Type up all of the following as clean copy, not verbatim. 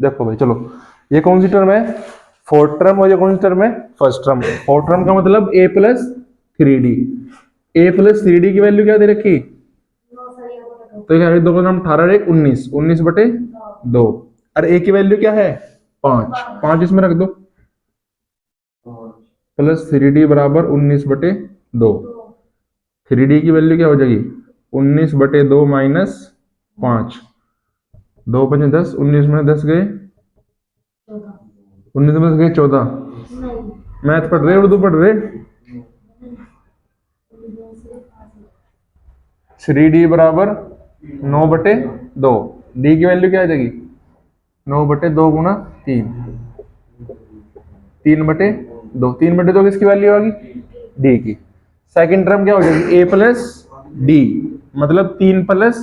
देखो भाई चलो, ये कौन सी टर्म है, फोर्थ टर्म, और ये कौन सी टर्म है, फर्स्ट टर्म। फोर्थ टर्म का मतलब a plus three D. A plus three D की वैल्यू क्या दे रखी, तो क्या है, दो का नाम 18 एक 19, 19/2। और ए की वैल्यू क्या है 5, 5 इसमें रख दो, प्लस थ्री डी बराबर 19/2। थ्री डी की वैल्यू क्या हो जाएगी 19/2 माइनस 5, 2 5 10, 19 में 10 गए, 19 में 10 गए 14। मैथ पढ़ रहे उर्दू पढ़ रहे। थ्री डी बराबर 9/2, डी की वैल्यू क्या आ जाएगी 9/2 गुना 3, 3/2, 3/2 किसकी वैल्यू आ गई डी की। सेकंड टर्म क्या हो जाएगी ए प्लस डी, मतलब 3 प्लस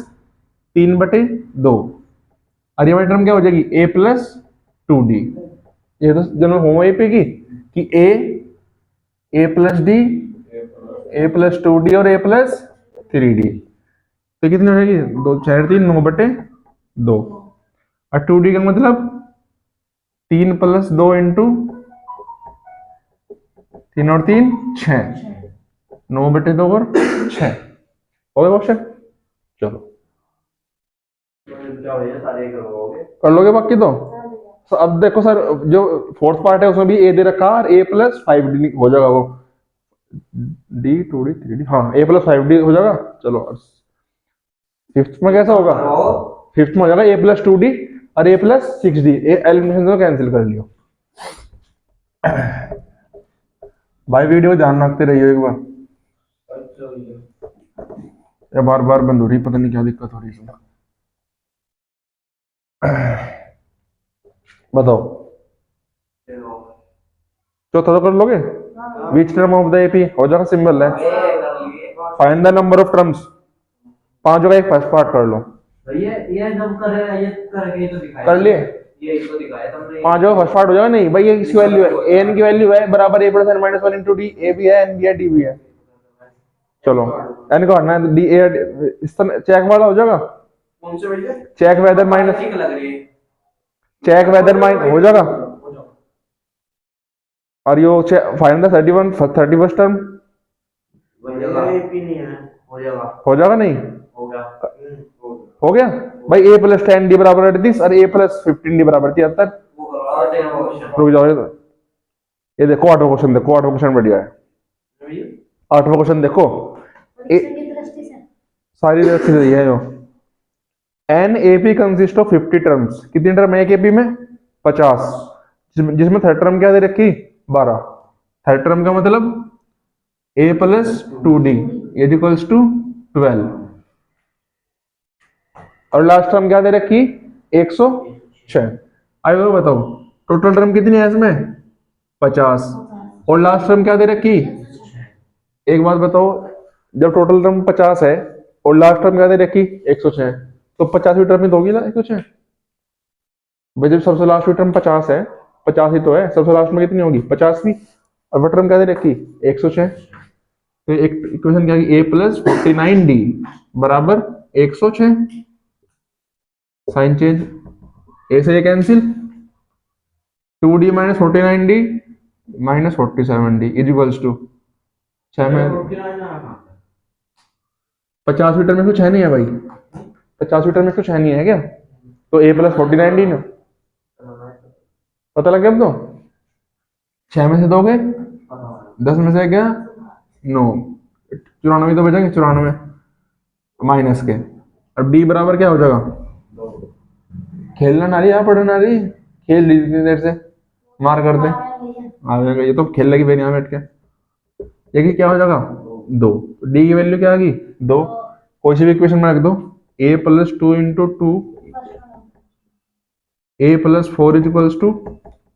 3/2। और ये वाली टर्म क्या हो जाएगी ए प्लस 2d। ये तो जनरल होमो ए पे की कि ए प्लस डी, ए प्लस 2d और ए प्लस 3d। तो कितनी हो जाएगी 2 4 3 9/2। और 2d का मतलब 3 प्लस 2 इंटू 3 और 3 6, 9/2 और 6 हो गया क्वेश्चन। चलो कर लोगे पक्की तो अब देखो सर, जो फोर्थ पार्ट है उसमें भी ए दे रखा और ए प्लस 5d हो जाएगा वो, डी 2d 3d, हाँ ए प्लस 5d हो जाएगा। चलो फिफ्थ में कैसा होगा, फिफ्थ में हो जाएगा ए प्लस 2d और ए प्लस 6d, एलिमिनेशन में कैंसिल कर लियो। भाई वीडियो ध्यान रखते रहिए एक बार, या बार बार बंद हो रही, पता नहीं क्या दिक्कत हो रही है इसमें। बताओ चौथा तो कर लोगे, which term of the AP हो जाएगा, सिंबल है। Find the number of terms, पांचों का एक फर्स्ट पार्ट कर लो। ये जब करके तो दिखाया कर लिए, ये तो दिखाया तुमने, पांचों का फर्स्ट पार्ट हो जाएगा। नहीं भाई, ये किसकी वैल्यू है, एन की वैल्यू है बराबर A plus N minus 1 into D, A भी है एन भी है डी भी है। चलो एन को हटना है, डी ए इस तरह चेक वाला हो जाएगा, कौन से भैया चेक वेदर माइनस, ठीक लग रही है, चेक वेदर माइनस हो जाएगा। और यो फाइंड द 31st टर्म हो जाएगा नहीं हो गया भाई, ए प्लस 10d बराबर 38 और ए प्लस 15d बराबर 73। रुक जाओ, ये देखो आठवां क्वेश्चन, देखो आठवां क्वेश्चन बढ़िया है। आठवां क्वेश्चन देखो, सारी व्यवस्थित है यो। An AP consist of 50 terms, कितनी टर्म है एक एपी में 50, जिसमें थर्ड टर्म क्या दे रखी 12। थर्ड टर्म का मतलब A plus 2d is equals to 12, और लास्ट टर्म क्या दे रखी 106। आइए बताओ टोटल टर्म कितनी है इसमें 50, और लास्ट टर्म क्या दे रखी। एक बात बताओ, जब टोटल टर्म 50 है और लास्ट टर्म क्या दे रखी 106, तो 50वीं टर्म में दोगी ना 106। भाई जब सबसे लास्ट टर्म 50 है, 50 ही तो है, सबसे लास्ट में कितनी होगी 50वीं, और वो टर्म क्या दे रखी 106। तो एक इक्वेशन क्या ए प्लस 49d बराबर 106। साइन चेंज, ए से ये cancel, 2d minus 49d minus 47d is equals to 6 में 50वीं टर्म में कुछ है नहीं है भाई, 50वीं टर्म में कुछ है नहीं है क्या, तो ए प्लस 49d ना, पता लग गया अब तो। 6 में से 2 गए, 10 में से क्या 9, 94 तो बचेंगे, 94 माइनस के, और डी बराबर क्या हो जाएगा, खेलना ना रही, यहाँ पढ़ना ना रही, खेल ली इतनी देर से, मार कर दे आ जाएगा, ये तो खेल लगी फिर यहाँ बैठ के। ये क्या हो जाएगा 2, डी की वैल्यू क्या आ गई 2, कोई सी भी इक्वेशन में रख दो, A plus 2 into 2 A plus 4 is equals to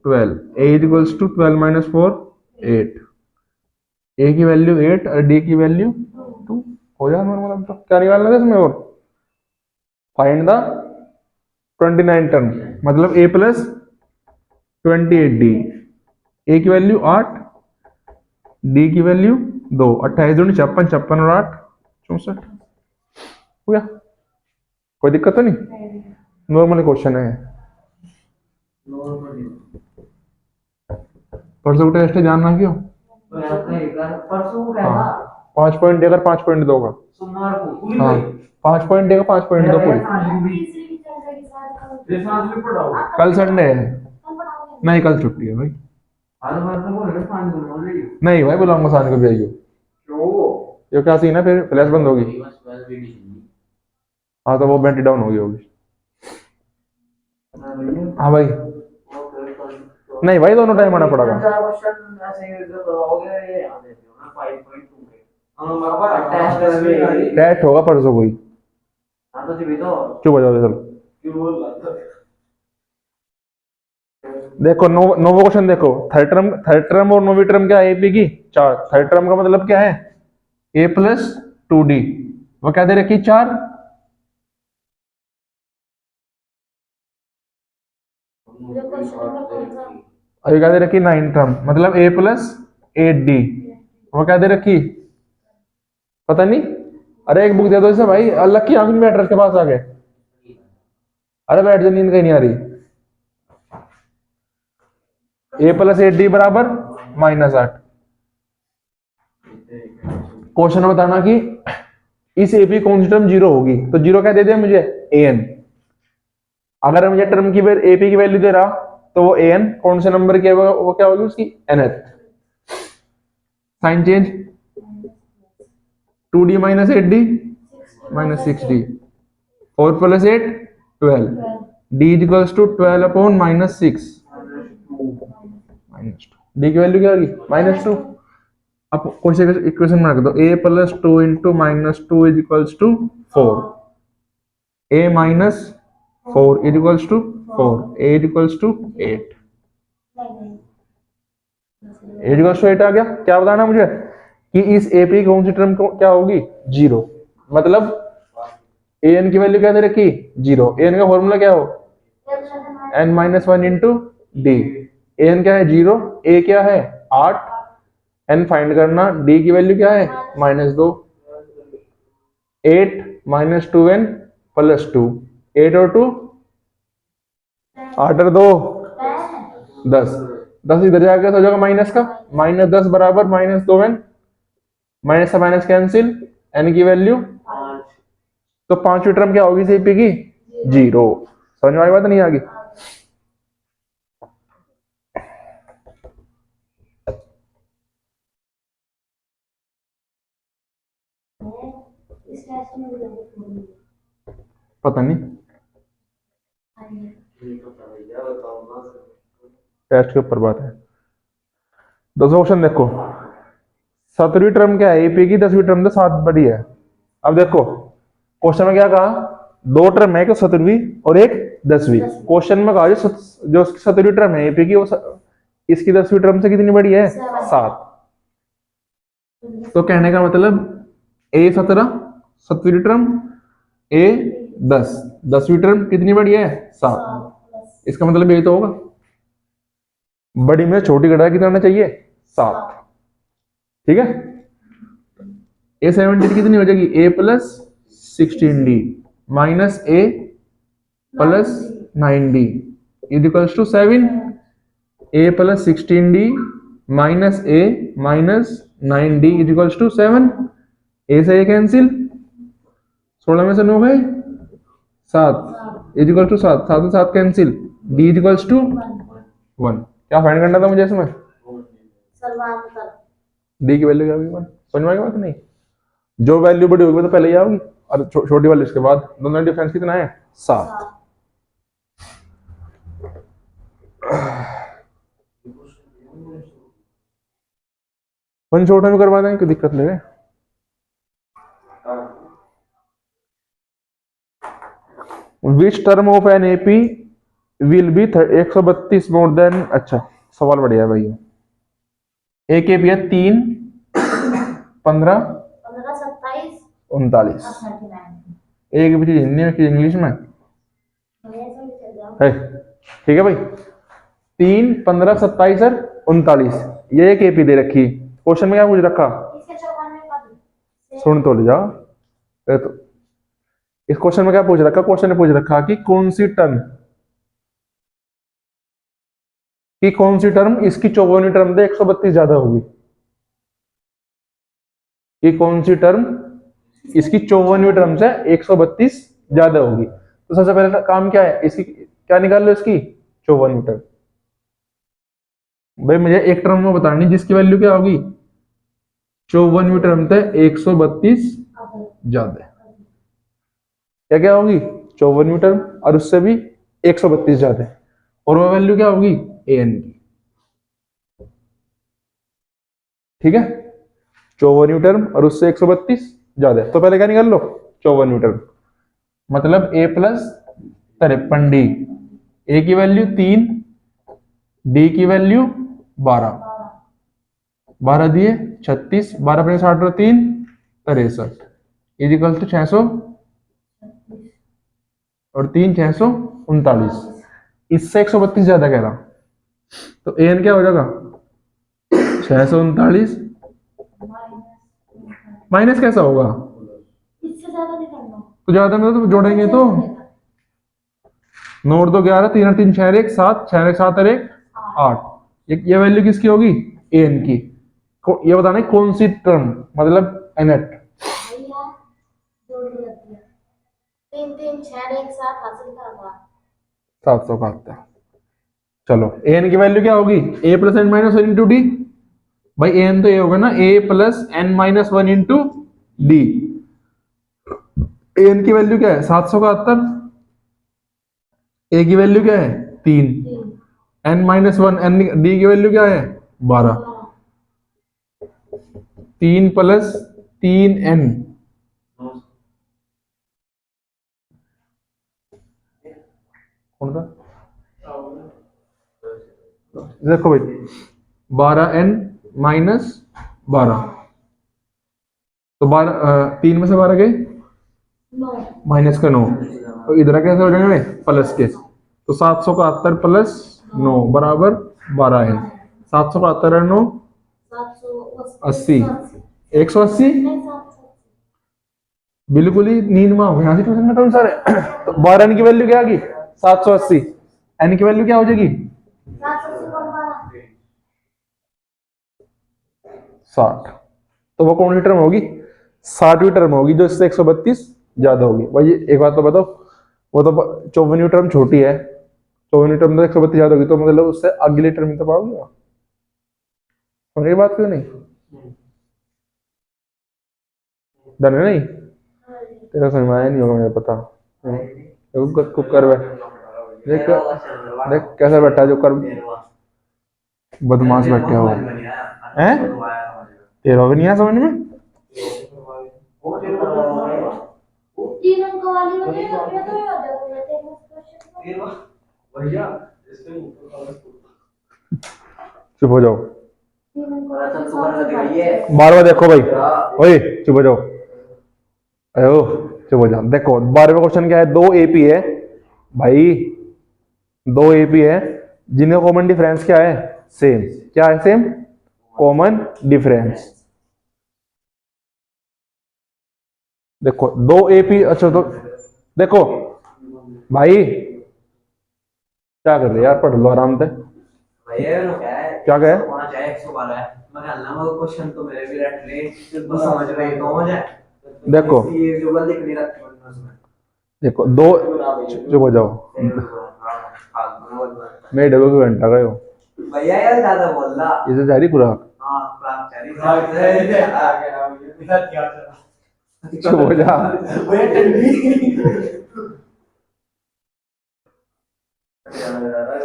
12, A is equals to 12 minus 4 8, A की वैल्यू 8 और डी की वैल्यू 2 हो जाएगा नॉर्मल। अब तो क्या निकालना है इसमें, और फाइंड द 29 टर्म, मतलब ए प्लस 28d, ए की वैल्यू 8, डी की वैल्यू 2, 28 दूनी 56, 56 और 8 64 हो गया। कोई दिक्कत तो नहीं, नॉर्मल क्वेश्चन है। परसों का टेस्ट है, जानना क्यों? परसों को क्या था? हाँ 5 पॉइंट देगा, 5 पॉइंट दोगा। सोमवार को पूरी हाँ गई। 5 पॉइंट देगा, 5 पॉइंट दो पूरी। ये सांस भी पढ़ाओ। कल संडे है। नहीं कल छुट्टी है भाई। आज बार तो बोल रहे सांस भी बोल रही हो। नहीं भाई बुलाऊंगा शान को भी आइयो। क्यों? ये क्या सीन है, फिर फ्लैश बंद होगी। हाँ तो वो बैटरी डाउन होगी। हाँ भाई नहीं भाई दोनों टाइम आना पड़ेगा। क्वेश्चन ऐसे करवाओगे ये याद रहते हो ना 5.2 के। हम बाबा टेस्ट में टेस्ट होगा परसों कोई। हां तो जी तो चुप हो जाओ चल। क्यों बोल रहा था? देखो नोवो क्वेश्चन देखो, थर्ड टर्म और नोवी टर्म क्या है एपी की? 4। थर्ड टर्म का मतलब क्या है? a plus 2d। वो क्या दे रखी? 4। अभी क्या दे रखी? 9 टर्म मतलब a प्लस 8d। वो क्या दे रखी? पता नहीं। अरे एक बुक दे दो इसे भाई, अलग की आंख में बैठ के पास आ गए। अरे बैठ जा, नींद कहीं नहीं आ रही। a प्लस 8d बराबर -8। क्वेश्चन बताना कि इस एपी कौन सी टर्म 0 होगी, तो 0 क्या दे दिया मुझे? an। अगर मुझे टर्म की एपी की वैल्यू दे रहा तो वो an कौन से नंबर की है, वो क्या होगी उसकी? nth। Sign change 2d minus 8d minus 6d। 4 plus 8 12। d equals to 12 upon -6 -2। d की वैल्यू क्या होगी? -2। अब क्वेश्चन इक्वेशन में रख दो, a plus 2 into -2 is equals to 4। a minus 4 is equals to 4। a is equals to 8। a equals to 8 आ गया। क्या बताना मुझे कि इस एपी कौन सी टर्म क्या होगी? 0। मतलब an की वैल्यू क्या दे रखी? 0। an का फॉर्मूला क्या हो? n-1 into D. an क्या है? 0। a क्या है? 8। n फाइंड करना, d की वैल्यू क्या है? -2। 8 माइनस 2n प्लस 2। 8 और 2 8 और 2 10। 10 इधर जाकर हो जाएगा माइनस का, -10 बराबर -2n। माइनस से माइनस कैंसिल, n की वैल्यू तो 5वीं टर्म क्या होगी सीपी की? 0। समझ में आई बात? नहीं आ गई? पता नहीं, टेस्ट के ऊपर बात है। 200 क्वेश्चन देखो, 7वीं टर्म क्या है एपी की? 10वीं टर्म तो 7 बड़ी है। अब देखो क्वेश्चन में क्या कहा? 2 टर्म है, एक 7वीं और एक 10वीं। क्वेश्चन में कहा जो 7वीं टर्म है एपी की वो इसकी 10वीं टर्म से कितनी बड़ी है? 7। तो कहने का मतलब a 17 7वीं टर्म, a 10 10वीं टर्म कितनी बड़ी है? 7। इसका मतलब यही तो होगा, बड़ी में छोटी घटा कितना आना चाहिए? 7। ठीक है। a 17 कितनी हो जाएगी? a plus 16d minus a plus 9d is equals to 7। a plus 16d minus a minus 9d is equals to 7। a से a कैंसिल, 16 में से 9 गए, 7 इज इक्वल टू 7। 7 से 7 cancel, d is equals to 1। क्या find करना था मुझे इसमें? d की वैल्यू क्या होगी? 1। समझ में आ गया बात? नहीं, जो वैल्यू बड़ी होगी तो पहले ही आओगी और छोटी वाली इसके बाद। दोनों डिफरेंस कितना है? 7। वन छोटा में करवा देंगे, कोई दिक्कत नहीं है। Which term of an AP will be 132 more than. अच्छा सवाल बढ़िया है भाई। एक एपी है 3 15 39। एक भी चीज हिंदी में, इंग्लिश में है। ठीक है भाई, 3 15 27 और 39 ये एक एपी दे रखी। क्वेश्चन में क्या पूछ रखा? सुन तो ले जाओ। तो इस क्वेश्चन में क्या पूछ रखा? क्वेश्चन ने पूछ रखा कि कौन सी टर्म कि कौन सी टर्म इसकी 54वीं टर्म से 132 ज्यादा होगी, कि कौन सी टर्म इसकी 54वीं टर्म से 132 ज्यादा होगी। तो सबसे पहले काम क्या है, इसकी क्या निकाल लो, इसकी 54वीं टर्म। भाई मुझे एक टर्म में बतानी जिसकी वैल्यू क्या होगी, 54वीं टर्म से 132 ज्यादा। क्या क्या होगी, 54वीं टर्म और उससे भी 132 ज्यादा, और वो वैल्यू क्या होगी, an की। ठीक है, 54वीं टर्म और उससे 132 ज्यादा। तो पहले क्या निकाल लो, 54वीं टर्म, मतलब a प्लस 53d, a की वैल्यू 3, d की वैल्यू 12, 12 दिए 36, 12 अपने 60 और 3 63, इजिकल टू 600 और 3 639, इससे 132 ज्यादा कह रहा, तो an क्या हो जाएगा, 639 माइनस कैसा होगा, इससे ज्यादा निकालना। तो ज्यादा में तो जोड़ेंगे तो 9 और 2 11, 3 और 3 6 1 7, 6 1 7 और 1 8, ये वैल्यू किसकी होगी, an की। ये बताना है कौन सी टर्म, मतलब nth। भैया जोड़ दिया, 3 3 6 1 7 हासिल का था 771। चलो an की वैल्यू क्या होगी, a plus N minus one into D. भाई an तो ये होगा ना, a plus N minus one into D. an की वैल्यू क्या है, 771, a की वैल्यू क्या है 3, 3 n minus one, N D की वैल्यू क्या है 12, 3 प्लस 3n, कौन सा, देखो भाई 12n माइनस 12, तो 12 3 में से 12 गए 9 माइनस का 9, तो इधर कैसे हो जाएंगे प्लस के, तो 771 प्लस 9 बराबर 12n, 771 और 9 80, 180, बिल्कुल ही नींद में हो गया ट्यूशन में तुम सारे। तो 12n की वैल्यू क्या आ गई 780, n की वैल्यू क्या हो जाएगी 60, तो वो कौन सी टर्म होगी, 60वीं टर्म होगी जो इससे 132 ज्यादा होगी। भाई एक बात तो बताओ, वो तो 54वीं टर्म छोटी है, 54वीं टर्म तो 132 ज्यादा होगी, तो मतलब उससे अगली टर्म तो पाओगे, समझ गए बात क्यों नहीं, डन है नहीं, तेरा समझ में आया नहीं होगा मुझे पता। कुकर में देख, देख कैसा बैठा है जो कर, बदमाश बैठे हो हैं, तेरा भी नहीं है समझ में। 3 अंक वाली वाली तो ये तो याद है मैं तेरे क्वेश्चन भैया चुप हो जाओ, 3 अंक वाली बार बार देखो भाई, ओए चुप हो जाओ, अयो चुप हो जाओ। देखो 12वां क्वेश्चन क्या है, दो एपी है भाई, दो एपी है जिनका कॉमन डिफरेंस क्या है, सेम, क्या है सेम, कॉमन डिफरेंस। देखो दो एपी, अच्छा तो देखो भाई क्या कर रहे यार, पढ़ लो आराम से। भैया नो क्या है, क्या कहे, होना चाहिए 112 है, मैं कहना वो क्वेश्चन तो मेरे भी रट ले, तो समझ रहे तो हो जाए। देखो ये जो गलती नहीं रखी उसमें, देखो दो, चुप हो जाओ, मैं डबल को घंटा गए हो भैया यार ज्यादा बोल रहा, इसे जा रही खुराक, हां प्राप्त चली चुप हो जा,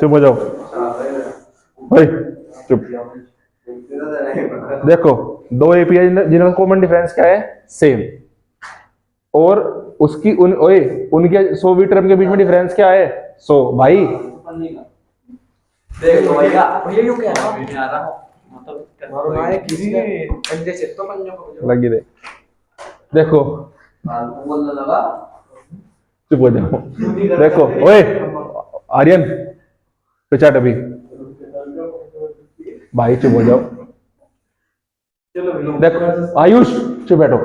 चुप हो जाओ भाई, चुप। देखो दो एपीआई जिनका कॉमन डिफरेंस क्या है, सेम, और उसकी ओए उनके 100वीं टर्म के बीच में डिफरेंस क्या है 100। भाई देखो भैया भैया क्यों कह रहा है आ रहा मतलब हमारे किसी बंदे से तो पंजों को लगी रे, देखो बोलने लगा, चुप हो जाओ। देखो ओए आर्यन पिछाट अभी, भाई चुप हो जाओ। देखो आयुष चुप बैठो।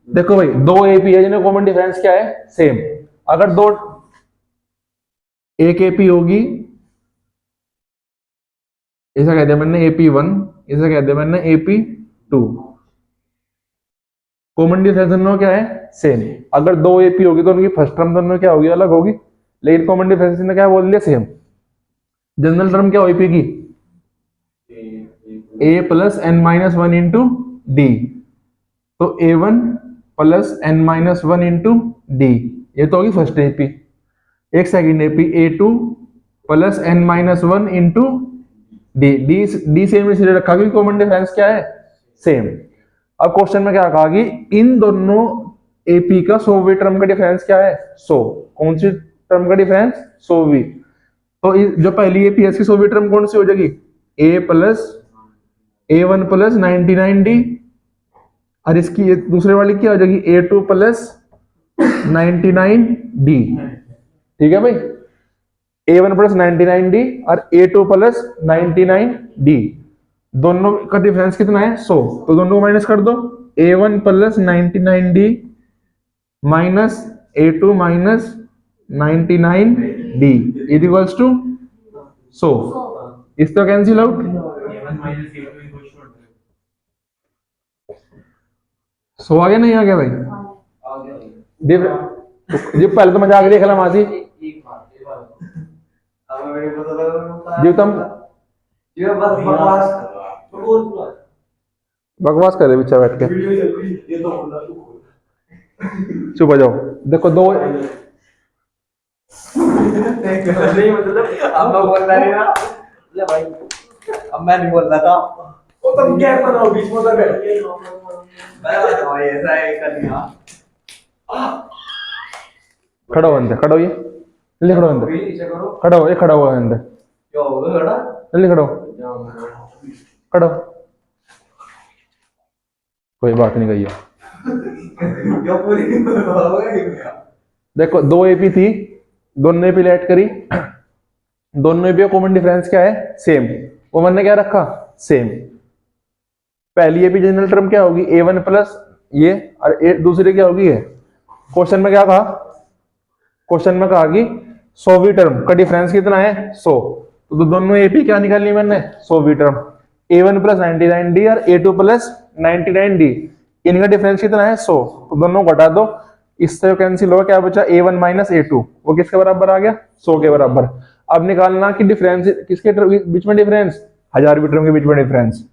देखो भाई दो एपी है जिन्हें कॉमन डिफरेंस क्या है, सेम। अगर दो, एक एपी होगी इसे कह दिया मैंने AP1, इसे कह दिया मैंने AP2। कॉमन डिफरेंस दोनों क्या है? सेम। अगर दो AP होगी तो उनकी फर्स्ट टर्म दोनों क्या होगी? अलग होगी। लेकिन कॉमन डिफरेंस ने क्या बोल दिया? सेम। जनरल टर्म क्या हो AP की? A plus n minus one into D. तो A1 plus n minus one into D, ये तो होगी फर्स्ट AP। एक second AP A2 plus n minus one into D. D same इसलिए रखा क्योंकि कॉमन डिफरेंस क्या है? सेम। अब क्वेश्चन में क्या कहा कि इन दोनों AP का 100वीं टर्म का डिफरेंस क्या है? 100। कौन सी टर्म का डिफरेंस? 100वीं। तो जो पहली AP है इसकी 100वीं टर्म कौन सी हो जाएगी? A1 प्लस 99D, और इसकी ये दूसरे वाली क्या हो जाएगी? A2 plus 99D। ठीक है भाई, A1 प्लस 99D और A2 प्लस 99D, दोनों का डिफरेंस कितना है? 100। तो दोनों को माइनस कर दो। A1 plus 99D minus A2 minus 99D equals to 100। इसका कैंसिल आउट। सो आ गया नहीं आ गया भाई? जी पहले तो मजाक देख ला मासी जी, तुम बकवास करे पीछे बैठ के। चुप हो जाओ। देखो दो अब मैं नहीं बोल रहा था। वो तुम क्या बनाओ बीच में बैठ के? ऐसा है कन्या। खड़ा हो अंदर, खड़ा हो, ये ले खड़ा हो अंदर, खड़ा हो, ये खड़ा हुआ है अंदर। क्या होगा खड़ा? ले खड़ा हो, खड़ा हो। कोई बात नहीं कही। क्या पूरी देखो दो AP थी, दोनों AP ऐड करी, दोनों AP का कॉमन डिफरेंस क्या है? सेम। वो मैंने क्या रखा? सेम। पहली AP जनरल टर्म क्या होगी? A1 प्लस ये, और दूसरी क्या होगी? ये। क्वेश्चन में क्या कहा? क्वेश्चन में कहा कि 100वीं टर्म का डिफरेंस कितना है? 100। तो दोनों AP क्या निकालनी मैंने? 100वीं टर्म। A1 प्लस 99D और A2 प्लस 99D, इनका डिफरेंस कितना है? 100। तो दोनों को घटा दो, इससे कैंसिल होगा, क्या बचा? A1 माइनस A2, वो किसके बराबर आ गया? 100 के बराबर। अब निकालना कि डिफरेंस किसके बीच में? डिफरेंस 1000वीं टर्म के बीच में डिफरेंस।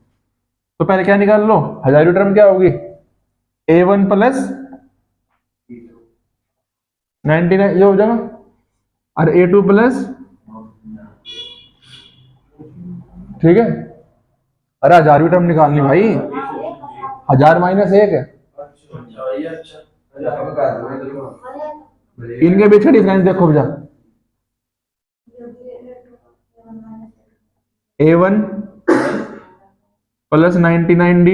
तो पहले क्या निकाल लो? 1000वीं टर्म क्या होगी? A1 प्लस 99 ये हो जाएगा, और A2 प्लस, ठीक है। अरे 1000वीं टर्म निकालनी भाई, 1000 माइनस 1 है, इनके बीच का डिफरेंस देखो भैया। A1 plus 99D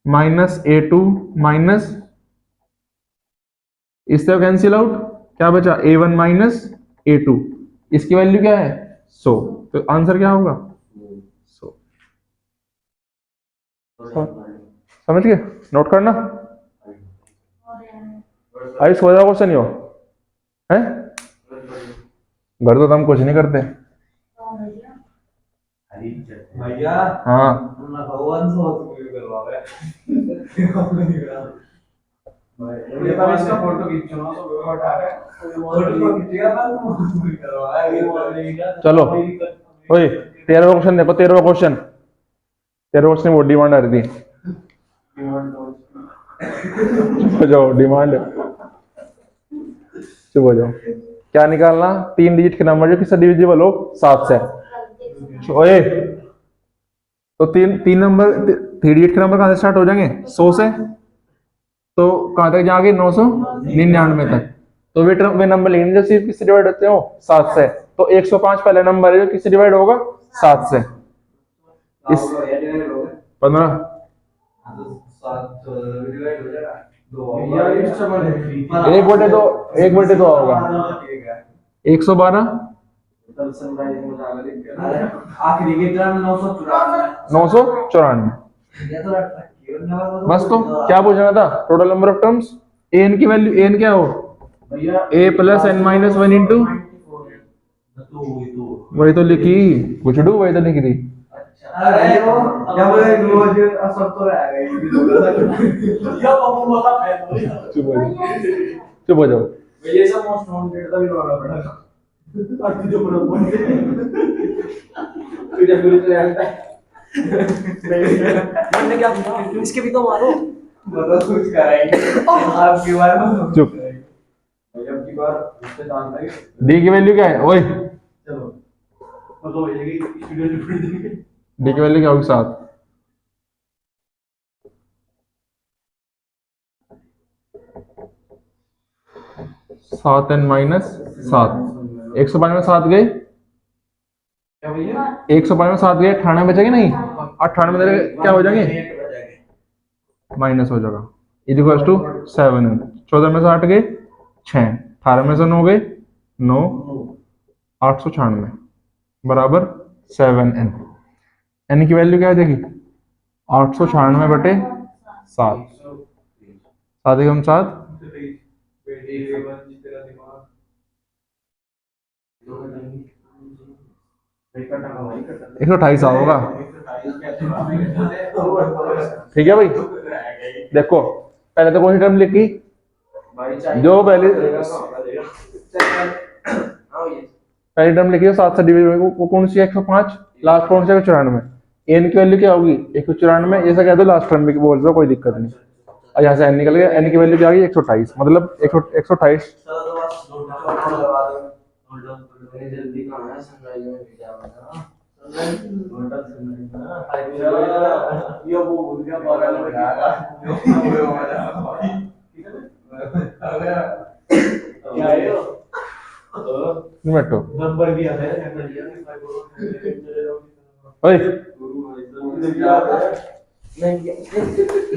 minus A2 minus, इससे कैंसिल आउट, क्या बचा? A1 माइनस A2, इसकी वैल्यू क्या है? 100। तो आंसर क्या होगा? 100। समझ गए? नोट करना। आई सो जाओ, क्वेश्चन ही हो है। घर तो हम कुछ नहीं करते भैया। हाँ, इसका फोटो खींचो ना, तो हटा रहे फोटो खींचेगा ना। चलो ओए 13वां क्वेश्चन देखो। 13वां क्वेश्चन वो डिमांड आ रही थी। चुप हो जाओ, डिमांड, चुप हो जाओ। क्या निकालना? 3 डिजिट के नंबर जो किससे डिविजिबल हो? 7 से। ओए तो तीन नंबर 3 डिजिट के नंबर कहां से स्टार्ट हो जाएंगे? 100 से। तो कहां तक जाएंगे? 999 तक। तो वे नंबर लेंगे जो सिर्फ किससे डिवाइड होते हो? 7 से। तो 105 पहला नंबर है जो किससे डिवाइड होगा? 7 से। इस 15 1/2 होगा। 112 आखिरी की टर्म 994। बस, तो क्या पूछना था? Total number of terms. N की वैल्यू, एन क्या हो? A plus n minus 1 into वही तो लिखी, गुचड़ू वही तो लिखी थी। अरे वो जब रोज सब तो रह गई या पापा बता है चुप हो जाओ, चुप हो जाओ। ये सब मोस्ट वांटेड का भी रोना पड़ा और तुझे बरोबर तुझे पूरी तरह आता है मैंने क्या पूछा इसके भी तो मारो मतलब कुछ कराएंगे आपकी बार में चुप। जब की बार उससे जानता है डी की वैल्यू क्या है ओए? चलो मतलब ये कि स्टूडियो में पढ़ देंगे डी की वैल्यू क्या होगी? 7। 7 n माइनस 7, 105 में 7 गए, क्या भैया 105 में 7 गए, 98 बचेंगे नहीं, 98 में क्या हो जाएंगे? माइनस हो जाएगा। Equals to 7n। 14 में से 8 गए 6, 18 में से 9 गए 9, 896 बराबर 7n। n की वैल्यू क्या आ जाएगी? 896 बटे 7, 7 एकम 7, 128 होगा। ठीक है भाई, देखो पहले तो कौन सी टर्म लिखी? जो पहले पहली टर्म लिखी है 7 से डिवाइड वो कौन सी है? 105। लास्ट कौन सी है? 94। एन की वैल्यू क्या होगी? 194। ऐसा कह दो लास्ट टर्म में बोल दो, कोई दिक्कत नहीं। और यहाँ से एन निकल गया, एन की वैल्यू क्या आ गई? 128, मतलब 128। जल्दी कहाँ है सनराइज में भेजा हुआ ये वो भूल गया बगल में क्या है यो बैठो नंबर भी आता है ओए,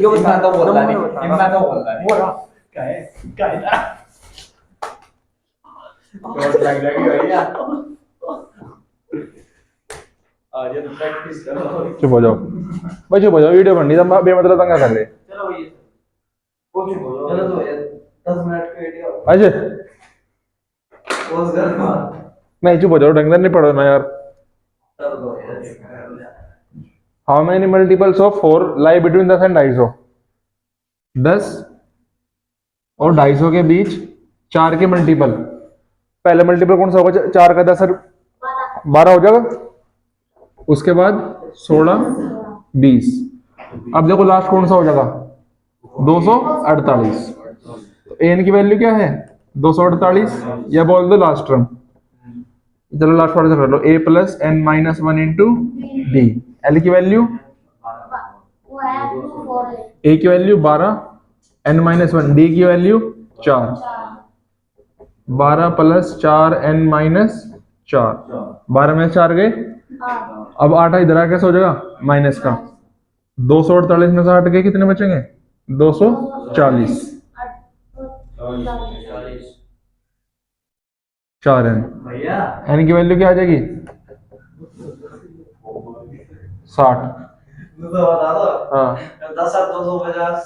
यो मैं तो बोल रहा नहीं मैं तो बोल रहा नहीं क्या है चोट लग जाएगी भैया आज ये प्रैक्टिस करो चुप हो जाओ भाई, चुप हो जाओ। वीडियो बननी था, बेमतलब तंगा कर ले। चलो भैया कुछ बोलो चलो तो 10 मिनट का वीडियो अच्छा पोज करना नहीं, चुप हो जाओ, ढंग से नहीं पढ़ो ना यार। कर दो how many multiples of 4 lie between 10 and 250? 10 और 250 के बीच 4 के मल्टीपल। पहले मल्टीपल कौन सा होगा? 4 का 10 और 12 हो जाएगा। उसके बाद 16, 20। अब देखो लास्ट कौन सा हो जाएगा? 248। तो एन की वैल्यू क्या है? 248, या बोल दो लास्ट टर्म। चलो लास्ट वाले से कर लो, a plus N minus 1 into D. L की वैल्यू, वो है 4 a की वैल्यू 12, n माइनस 1, डी की वैल्यू 4। 12 प्लस 4 n माइनस 4, 12 में 4 गए। अब 8 इधर आ कैसे हो जाएगा? माइनस का। 248 में से 8 गए, कितने बचेंगे? 240। 4n। भैया n की वैल्यू क्या आ जाएगी? 60। तो बता दो हाँ 10 और 250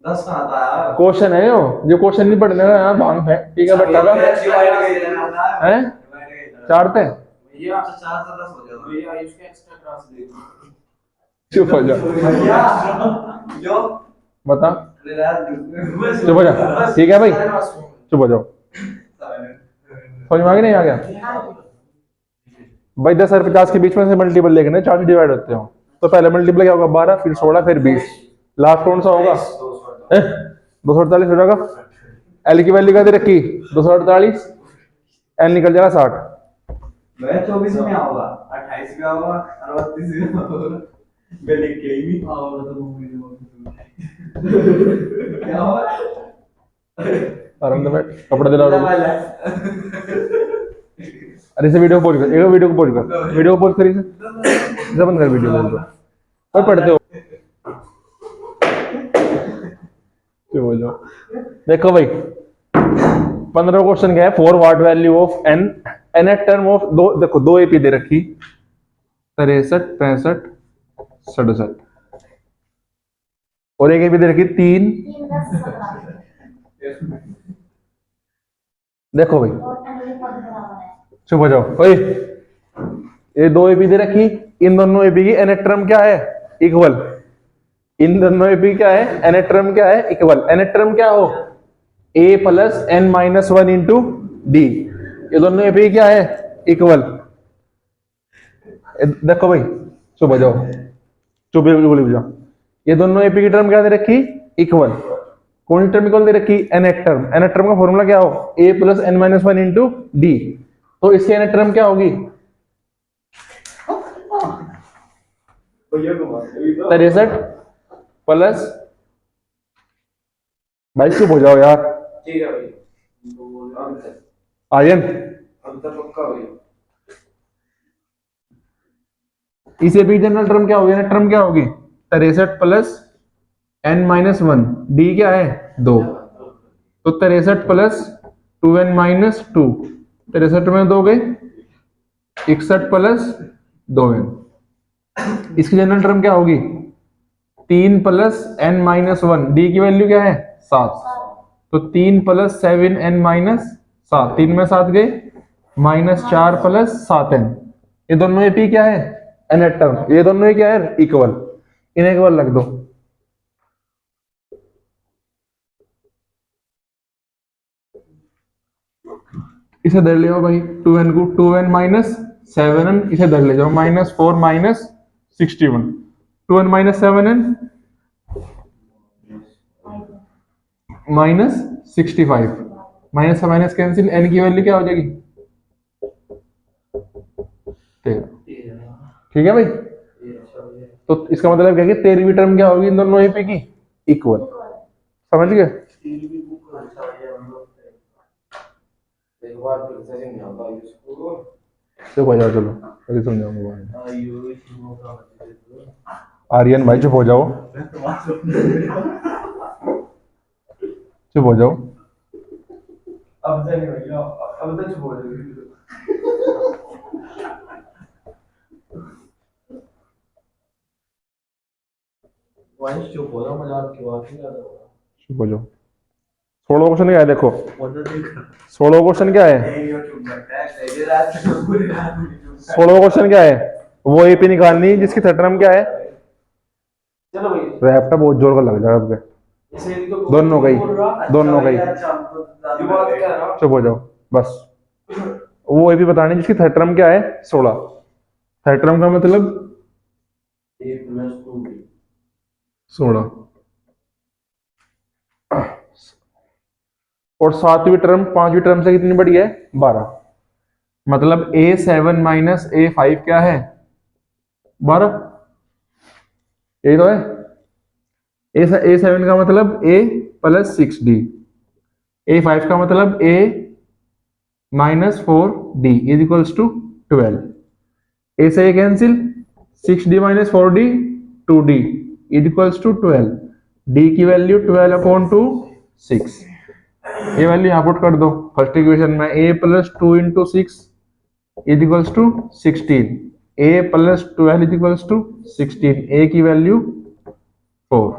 10 कहाँ आता है क्वेश्चन है जो क्वेश्चन नहीं पढ़ने का यार, भांग है ठीक है बेटा का है। 4 पे भैया 4 से 10 हो जाएगा भैया इसके एक्स्ट्रा क्लास दे चुप हो जाओ, जो बता। चुप हो जाओ, ठीक है भाई, चुप हो जाओ। समझ में आ गया नहीं आ गया? भाई 10 और 50 के बीच में से मल्टीपल लेके 4 से डिवाइड होते हो, तो पहले मल्टीपल क्या होगा? 12, फिर 16, फिर 20। लास्ट कौन सा होगा? 248 हो जाएगा। एल की वैल्यू क्या दे रखी? 248। एल निकल जाएगा 60। मैं 24 में आऊंगा 28 में आऊंगा 38 में आऊंगा मैं लिख के ही आऊंगा तो मम्मी क्या हुआ आराम से बैठ, कपड़े दिला रहा हूं। अरे इसे वीडियो को पॉज कर, एक वीडियो को पॉज कर, वीडियो को पॉज कर, इसे बंद कर वीडियो को। और पढ़ते हो क्यों हो जाओ। देखो भाई 15 क्वेश्चन क्या है? 4 what value of N, nth term of दो, देखो 2 एपी दे रखी, 63, 65, 67, और एक एपी दे रखी 3। 3 10 17 देखो भाई और n भी बहुत बराबर है। चुप हो जाओ ओए, ये दो एपी दे रखी, इन दोनों एपी की nth टर्म क्या है? इक्वल। इन दोनों एपी क्या है? nth टर्म क्या है? इक्वल। nth टर्म क्या हो? a plus n minus one into D. ये दोनों एपी क्या है? इक्वल। देखो भाई, चुप हो जाओ, चुप बिल्कुल भी जाओ। ये दोनों एपी की टर्म क्या दे रखी? इक्वल। कौन सी टर्म इक्वल दे रखी? nth term. nth टर्म का फॉर्मूला क्या हो? a plus n minus one into D. तो इसकी nth टर्म क्या होगी? भैया को मार 63 प्लस, भाई चुप हो जाओ यार। ठीक है भाई, तो आर्यन, अब तक पक्का भाई। इसे भी जनरल टर्म क्या होगी? nth टर्म क्या होगी? 63 plus n minus one, D क्या है? 2। तो 63 प्लस 2n माइनस 2, 63 में 2 गए, 61 प्लस 2n। इसकी जनरल टर्म क्या होगी? 3 plus n minus one, D की वैल्यू क्या है? 7। तो 3 प्लस 7n माइनस 7, 3 में 7 गए, माइनस 4 प्लस 7n। ये दोनों एपी क्या है? nth term. ये दोनों ही क्या है? इक्वल। इन्हें इक्वल रख दो। इसे धर ले जाओ भाई, 2n को, 2n माइनस 7n, इसे धर ले जाओ, minus 4 minus 61, 2n minus 7n minus 65, minus minus cancel, n की वैल्यू क्या हो जाएगी? 13। ठीक है भाई। तो इसका मतलब क्या है कि 13वीं टर्म क्या होगी इन दोनों एपी की? इक्वल। समझ गए? एक बार फिर से नहीं आता इसको। चुप हो जाओ, चलो अभी समझाऊंगा बाद में। आर्यन भाई चुप हो जाओ, चुप हो जाओ। अब तक नहीं भैया, अब तक चुप हो जाएगी। वहीं चुप हो जाओ, मजाक की बात नहीं करता। चुप हो जाओ। 16 क्वेश्चन क्या है? देखो उधर देख 16 क्वेश्चन क्या है? नहीं वो चुप बैठा है, पहले रात से पूरी रात नहीं चुप बैठा। 16 क्वेश्चन क्या है? वो एपी निकालनी जिसकी थर्ड टर्म क्या है? चलो भाई, रैप्टा बहुत जोर का लग जाएगा आपके। इसे भी तो दोनों गई, दोनों गई। अच्छा ये बात कर रहा चुप हो जाओ बस। वो एपी बतानी जिसकी थर्ड टर्म क्या है? 16। थर्ड टर्म का मतलब a plus 2b 16। और सातवीं टर्म पांचवी टर्म से कितनी बड़ी है? 12। मतलब a7 माइनस a5 क्या है? 12। यही तो है। a7 का मतलब a प्लस 6d, a5 का मतलब a minus 4d is equals to 12। a से a cancel, 6d minus 4d 2d is equals to 12। d की वैल्यू 12 अपॉन 2 6। ये वैल्यू यहाँ पुट कर दो फर्स्ट इक्वेशन में। a plus 2 into 6 is equals to 16। a plus 12 is equals to 16। a की value 4,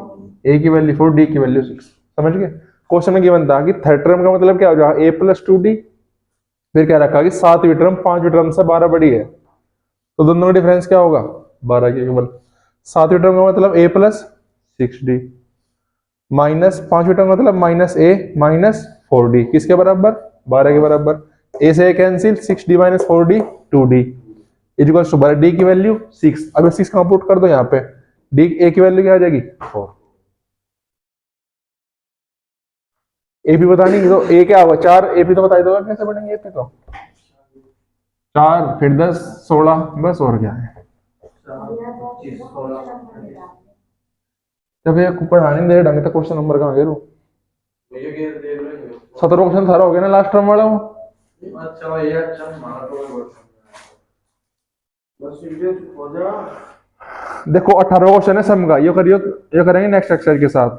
a की value 4, d की value 6। समझ गए? क्वेश्चन में गिवन था कि थर्ड टर्म का मतलब क्या हो जाएगा? a plus 2d। फिर क्या रखा कि सातवीं टर्म पांचवी टर्म से 12 बड़ी है, तो दोनों का डिफरेंस क्या होगा? 12 के केवल। सातवीं टर्म का मतलब a प्लस 6d माइनस पांचवी टर्म का मतलब माइनस a माइनस 4d किसके बराबर? 12 के बराबर। a से a cancel, 6d minus 4d 2d equals to 12। d की वैल्यू 6। अब 6 का पुट कर दो यहाँ पे, d a की वैल्यू क्या आ जाएगी? 4। एपी बतानी तो a क्या होगा? 4। एपी तो बता दो कैसे बनेंगे एपी तो? 4 फिर 10 16 बस, और क्या है? जब ये पढ़ाने दे ढंग से क्वेश्चन नंबर कहाँ गिरू? भैया के देख रहे हो 17 क्वेश्चन सारा हो गया ना लास्ट टर्म वाला वो। अच्छा भैया, अच्छा मारा तो बस ये हो जा। देखो 18 क्वेश्चन है सम का, ये करियो, ये करेंगे नेक्स्ट एक्सरसाइज के साथ।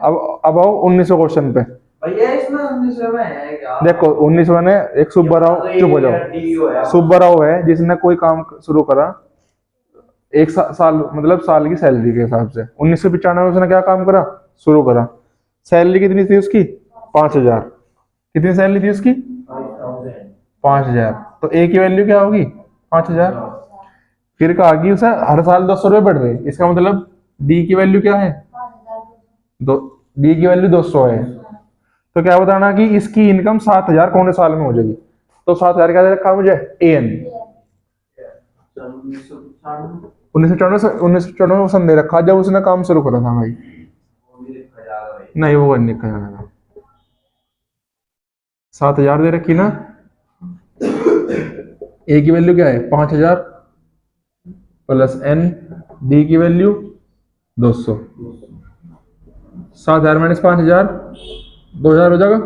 अब आओ 19 क्वेश्चन पे। भैया इसमें 19 में है क्या? देखो 19 में एक सुब्बा राव, चुप हो जाओ, सुब्बा राव है जिसने कोई काम शुरू करा एक साल मतलब साल की सैलरी के हिसाब से। 1995 उसने क्या काम करा? शुरू करा। सैलरी कितनी थी उसकी? 5000। कितनी सैलरी थी उसकी? 5000। तो ए की वैल्यू क्या होगी? 5,000। फिर कहा कि उसे हर साल 200 रुपये बढ़ रहे, इसका मतलब डी की वैल्यू क्या है? 2। डी की वैल्यू 200 है। तो क्या बताना कि इसकी इनकम 7,000 कौन से साल में हो जाएगी? तो 7,000 क्या दे रखा है मुझे? एन 1994 में दे रखा जब उसने काम शुरू करा था भाई। नहीं वो नहीं लिखा जाना। 7,000 दे रखी ना। ए की वैल्यू क्या है? 5,000 प्लस एन, डी की वैल्यू 200। 7,000 माइनस 5,000 2,000 हो जाएगा।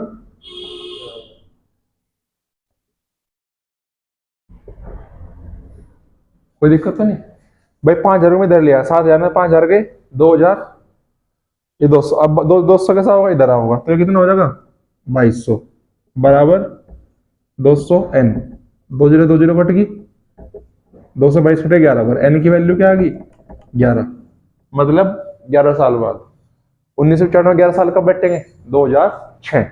कोई दिक्कत तो नहीं भाई? 5,000 में इधर लिया, 7,000 में 5,000 के 2,000, ये 200। अब 200 कैसा होगा? इधर होगा तो ये कितना हो जाएगा? 2,200 बराबर 200 एन। 2 कट गई, 222 कटे 11 पर एन की वैल्यू क्या आ गई? 11। मतलब 11 साल बाद 1995 11 साल कब बैठेंगे? 2006।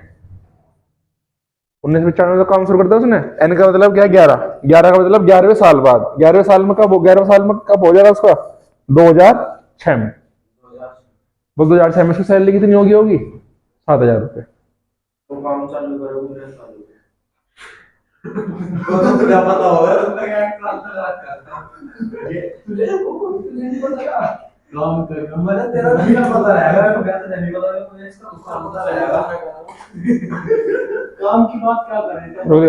1995 में काम शुरू करता है उसने। एन का मतलब क्या है? 11। 11 का मतलब 11वें साल बाद। 11वें साल में कब? 11वें साल में कब हो जाएगा उसका? 2006 में। वो 2006 में उसकी सैलरी कितनी होगी? 7,000 रुपये। तो काम चालू करोगे तो तुझे पता होगा उसका क्या काम ये तुझे पता काम कर मतलब तेरा क्या पता रहेगा? मैं कहता नहीं पता मुझे इसका काम पता रहेगा। काम की बात क्या करें? रोक दे,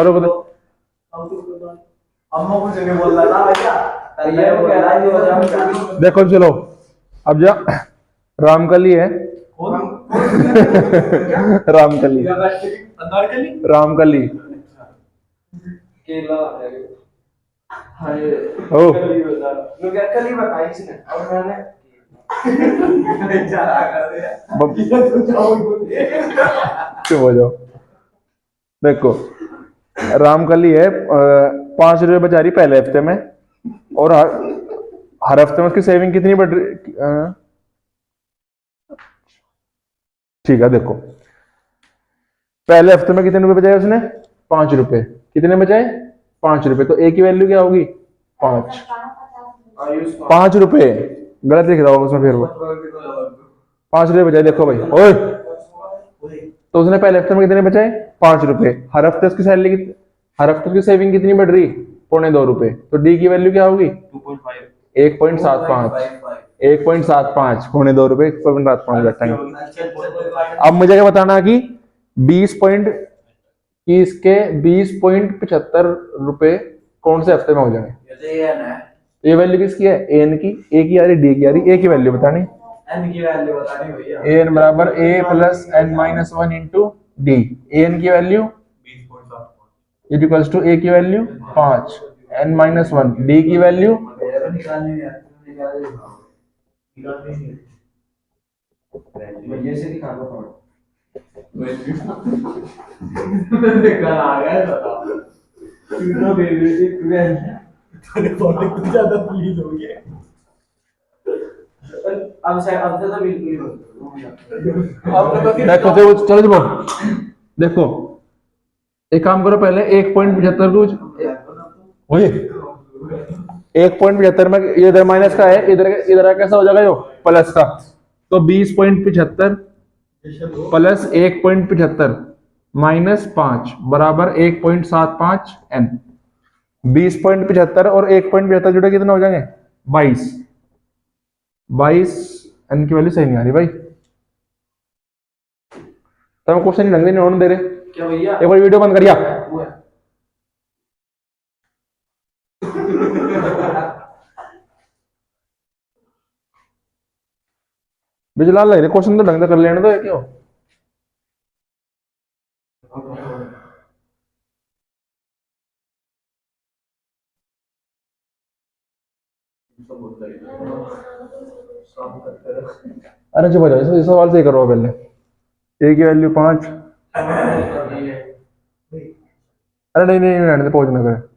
रोक दे। अम्मा कुछ नहीं बोल रहा था भैया, ये वो कह रहा है जो हम देखो चलो अब जा रामकली है। रामकली रामकली केला हाय ओ कली बताई इसने और मैंने जा रहा कर दिया। चुप हो जाओ। देखो रामकली है, 5 रुपये बचा रही पहले हफ्ते में, और हर हफ्ते में उसकी सेविंग कितनी बढ़ रही? ठीक है देखो, पहले हफ्ते में कितने रुपए बचाए उसने? 5 रुपए। कितने बचाए? 5 रुपए। तो ए की वैल्यू क्या होगी? 5। 5 रुपए गलत लिख रहा होगा उसमें, फिर वो 5 रुपए बचाए। देखो भाई ओए, तो उसने पहले हफ्ते में कितने बचाए? 5 रुपए। हर हफ्ते उसकी सैलरी हर हफ्ते उसकी सेविंग कितनी बढ़ रही? 2.25 रुपए। तो डी की वैल्यू क्या होगी? 1.75। 1.75 2.25 रुपए 1.75 बैठेंगे। अब मुझे क्या बताना कि 20 पॉइंट कि इसके 20.75 रुपए कौन से हफ्ते में हो जाएंगे? ये वैल्यू किसकी है? एन की। ए की आ रही, डी की आ रही। ए की वैल्यू बतानी, एन की वैल्यू बतानी भैया। एन बराबर A plus N minus 1 into D. N की value is equals to A की वैल्यू 5 एन माइनस 1, डी की वैल्यू भैया से दिखा दो कल आ गया बता तू बेबी से तूने फोटो कुछ ज्यादा प्लीज हो गया। अब तो बिल्कुल हो देखो चलो चलो देखो, एक काम करो, पहले 1.75 कुछ 1.75 में ये इधर माइनस का है, इधर इधर कैसा हो जाएगा? यो प्लस का। तो 20.75 प्लस 1.75 माइनस 5 बराबर 1.75 एन। 20.75 और 1.75 जुड़े कितने हो जाएंगे? 22। 22 एन की वैल्यू सही नहीं आ रही भाई, तो हम क्वेश्चन ढंग से नहीं होने दे रहे। क्या भैया? एक बार वीडियो बंद करिया। बिजला लग रही, क्वेश्चन तो ढंग से कर लेने दो। क्यों अरे चुप हो जाओ, इस सवाल से ही करो पहले। ए की वैल्यू 5। अरे नहीं नहीं नहीं, पहुंचना करे।